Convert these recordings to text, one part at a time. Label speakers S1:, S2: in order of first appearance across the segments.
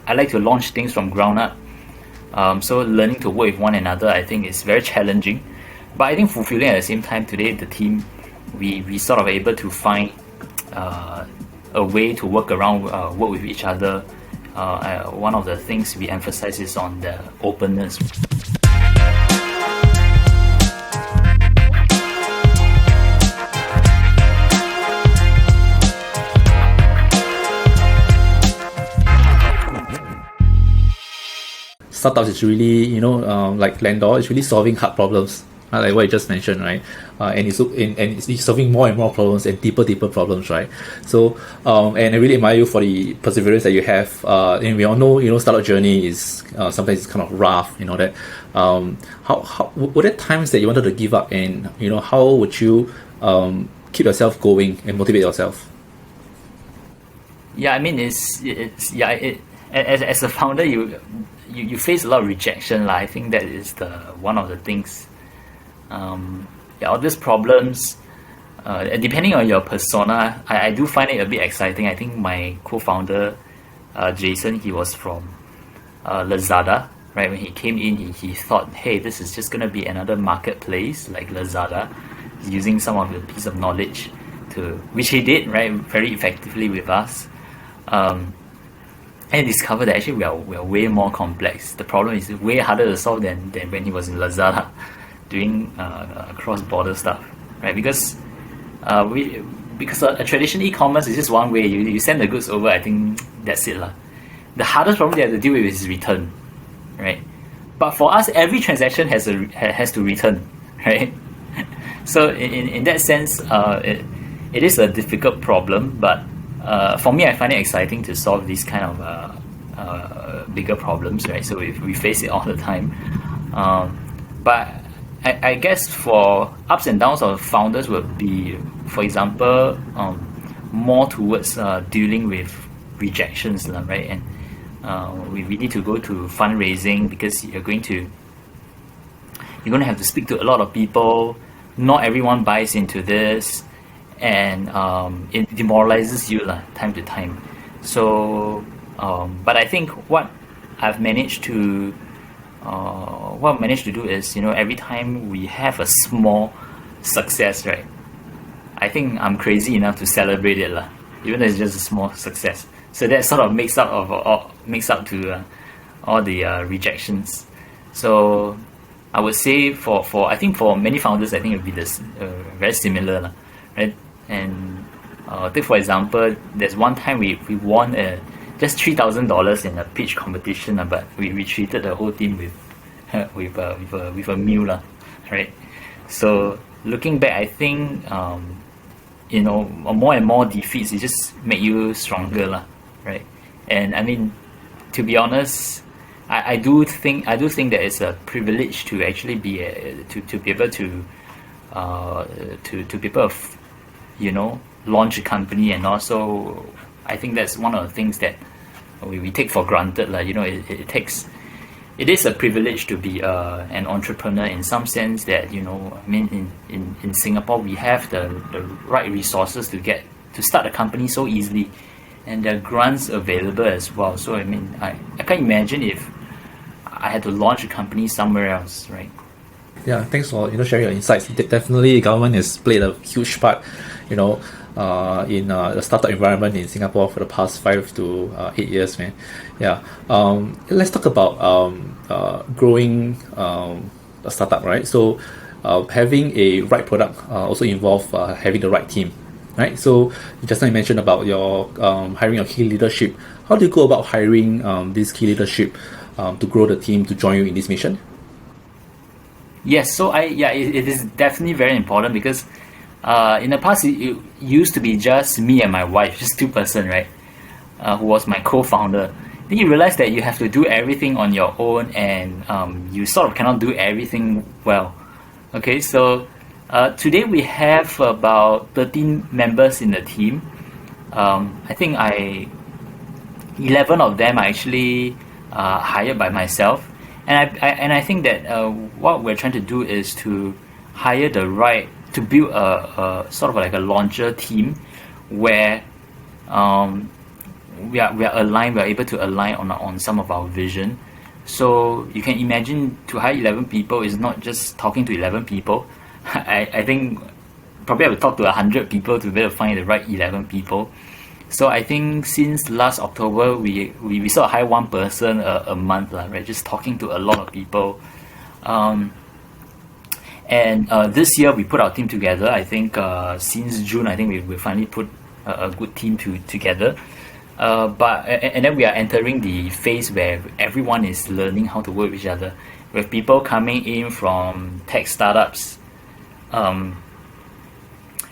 S1: I like to launch things from ground up. So learning to work with one another, I think, is very challenging, but I think fulfilling at the same time. Today, the team, we sort of able to find a way to work around, work with each other. One of the things we emphasize is on the openness.
S2: Startups is really, like Landor, it's really solving hard problems, like what you just mentioned, right? And it's solving more and more problems and deeper problems, right? So, and I really admire you for the perseverance that you have. And we all know, startup journey is sometimes it's kind of rough, that. How were there times that you wanted to give up, and how would you keep yourself going and motivate yourself?
S1: Yeah, I mean, as a founder, you face a lot of rejection. I think that is one of the things. All these problems, depending on your persona, I do find it a bit exciting. I think my co-founder, Jason, he was from Lazada, right? When he came in, he thought, hey, this is just going to be another marketplace like Lazada. He's using some of the piece of knowledge which he did, right, very effectively with us. And discovered that actually we are way more complex. The problem is way harder to solve than when he was in Lazada doing cross-border stuff, right? Because a traditional e-commerce is just one way. You send the goods over, I think that's it lah. The hardest problem they have to deal with is return, right? But for us, every transaction has to return, right? So in that sense, it is a difficult problem, but for me, I find it exciting to solve these kind of bigger problems, right? So we face it all the time. But I guess for ups and downs of founders would be, for example, more towards dealing with rejections, right? And we need to go to fundraising because you're going to have to speak to a lot of people. Not everyone buys into this, and it demoralizes you time to time. So, but I think what I've managed to do is, every time we have a small success, right, I think I'm crazy enough to celebrate it even though it's just a small success. So that sort of makes up to all the rejections. So I would say I think for many founders, I think it would be this very similar, right? And take for example, there's one time we won just $3,000 in a pitch competition, but we treated the whole team with a meal, right? So looking back, I think more and more defeats, it just make you stronger, right? And I mean, to be honest, I do think that it's a privilege to actually be to be able to people launch a company, and also I think that's one of the things that we take for granted. It is a privilege to be an entrepreneur in some sense that I mean in Singapore we have the right resources to start a company so easily, and there are grants available as well. So I mean I can't imagine if I had to launch a company somewhere else, right?
S2: Yeah, thanks for sharing your insights. Definitely, the government has played a huge part, in the startup environment in Singapore for the past 5 to 8 years, man. Yeah. Let's talk about growing a startup, right? So, having a right product also involve having the right team, right? So, just now you mentioned about your hiring your key leadership. How do you go about hiring this key leadership to grow the team to join you in this mission?
S1: Yes, so it is definitely very important because in the past it used to be just me and my wife, just two person, right? Who was my co-founder. Then you realize that you have to do everything on your own, and you sort of cannot do everything well. Okay, so today we have about 13 members in the team. I think 11 of them are actually hired by myself, and I think that what we're trying to do is to hire to build a sort of like a launcher team where we are aligned. We are able to align on some of our vision. So you can imagine to hire 11 people is not just talking to 11 people. I think probably I would talk to 100 people to be able to find the right 11 people. So I think since last October, we sort of hire one person a month, right? Just talking to a lot of people. And this year we put our team together. I think since June, I think we finally put a good team together. And then we are entering the phase where everyone is learning how to work with each other. With people coming in from tech startups,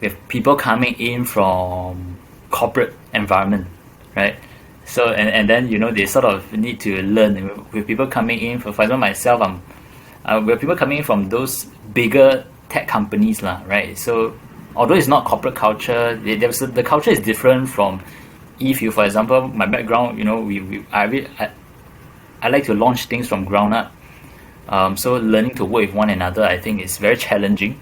S1: with people coming in from corporate environment, right? So and then they sort of need to learn. With people coming in, for example myself, with people coming in from those bigger tech companies, right? So although it's not corporate culture, the culture is different from. If you, for example, my background, I like to launch things from ground up. So learning to work with one another, I think, is very challenging,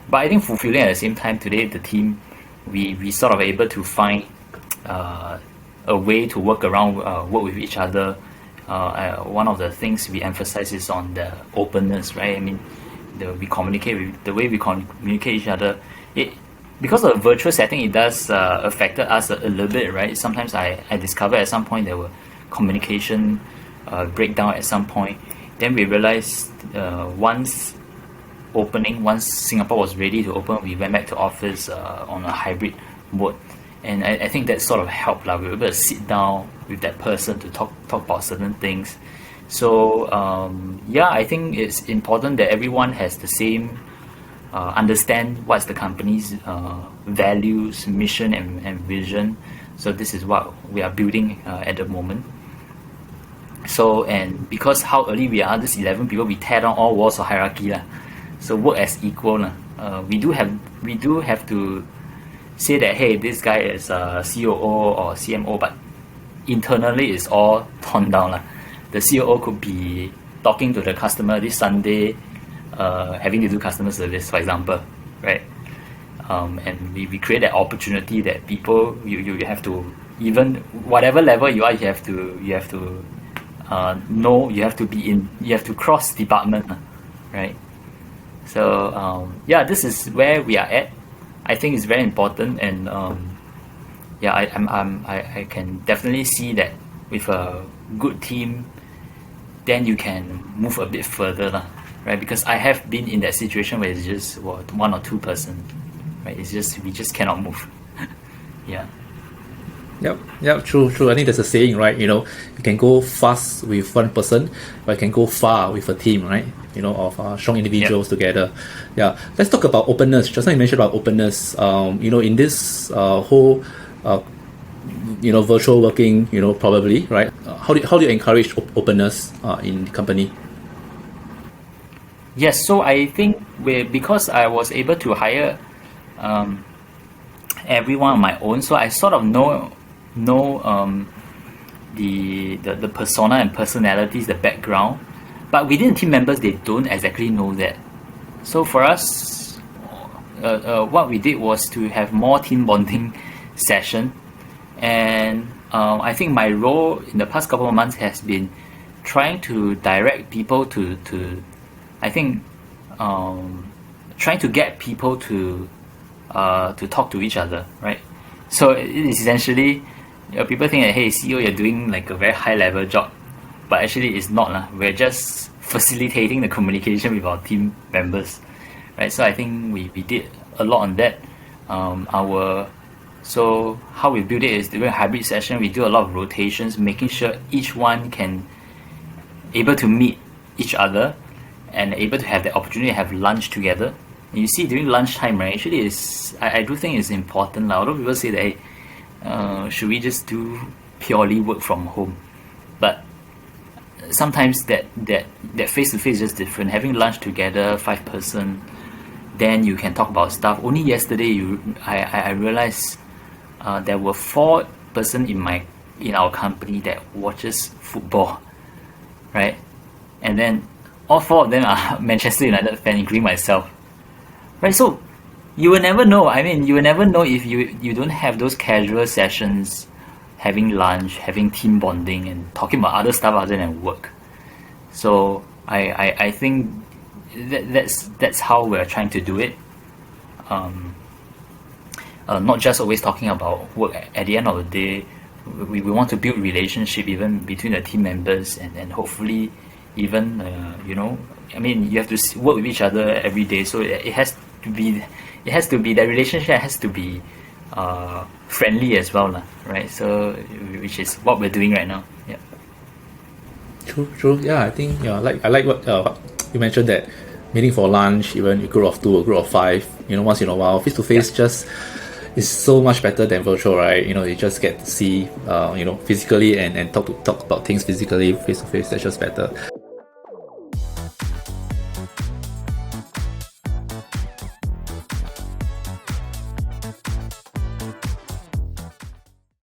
S1: but I think fulfilling at the same time. Today, the team, we sort of able to find a way to work with each other. One of the things we emphasize is on the openness, right? I mean, the way we communicate each other. Because of the virtual setting, it does affected us a little bit, right? Sometimes I discovered at some point there were communication breakdown at some point. Then we realized once Singapore was ready to open, we went back to office on a hybrid mode. And I think that sort of helped. We were able to sit down with that person to talk about certain things. So I think it's important that everyone has the same understand what's the company's values, mission, and vision. So this is what we are building at the moment. So, and because how early we are, this 11 people, we tear down all walls of hierarchy. So work as equal. We do have to say that, hey, this guy is a COO or CMO, but internally it's all torn down. The COO could be talking to the customer this Sunday, having to do customer service, for example, right? And we create that opportunity that people you have to, even whatever level you are, you have to know, you have to cross department, right? So this is where we are at. I think it's very important, and I can definitely see that with a good team, then you can move a bit further, right? Because I have been in that situation where it's just one or two person, right? We just cannot move. Yeah.
S2: Yep, true. I think there's a saying, right? You can go fast with one person, but you can go far with a team, right? Of strong individuals together. Yeah. Let's talk about openness. Just now you mentioned about openness. In this whole, virtual working, probably, right? How do you encourage openness in the company?
S1: Yes. So I think because I was able to hire everyone on my own, so I sort of know the persona and personalities, the background, but within team members they don't exactly know that. So for us, what we did was to have more team bonding session, and I think my role in the past couple of months has been trying to direct people to I think trying to get people to talk to each other, right? So it is essentially, people think that, hey, CEO, you're doing like a very high level job, but actually it's not. We're just facilitating the communication with our team members, right? So I think we did a lot on that. So how we build it is during a hybrid session, we do a lot of rotations, making sure each one can able to meet each other and able to have the opportunity to have lunch together. And you see during lunchtime, right, actually I do think it's important. Although people say that, hey, should we just do purely work from home? But sometimes that face-to-face is just different. Having lunch together, 5 person, then you can talk about stuff. Only yesterday I realized there were 4 person in our company that watches football, right? And then all 4 of them are Manchester United fans, including myself, right? So you will never know. I mean, you will never know if you don't have those casual sessions having lunch, having team bonding, and talking about other stuff other than work. So I think that's how we're trying to do it. Not just always talking about work. At the end of the day, we want to build relationship even between the team members, and hopefully even I mean, you have to work with each other every day, so it has to be that relationship has to be friendly as well, right? So which is what we're doing right now. Yeah.
S2: True. Yeah, I think I like what you mentioned, that meeting for lunch, even a group of 2 or group of 5, once in a while, face to face just is so much better than virtual, right? You just get to see physically and talk about things physically, face to face. That's just better.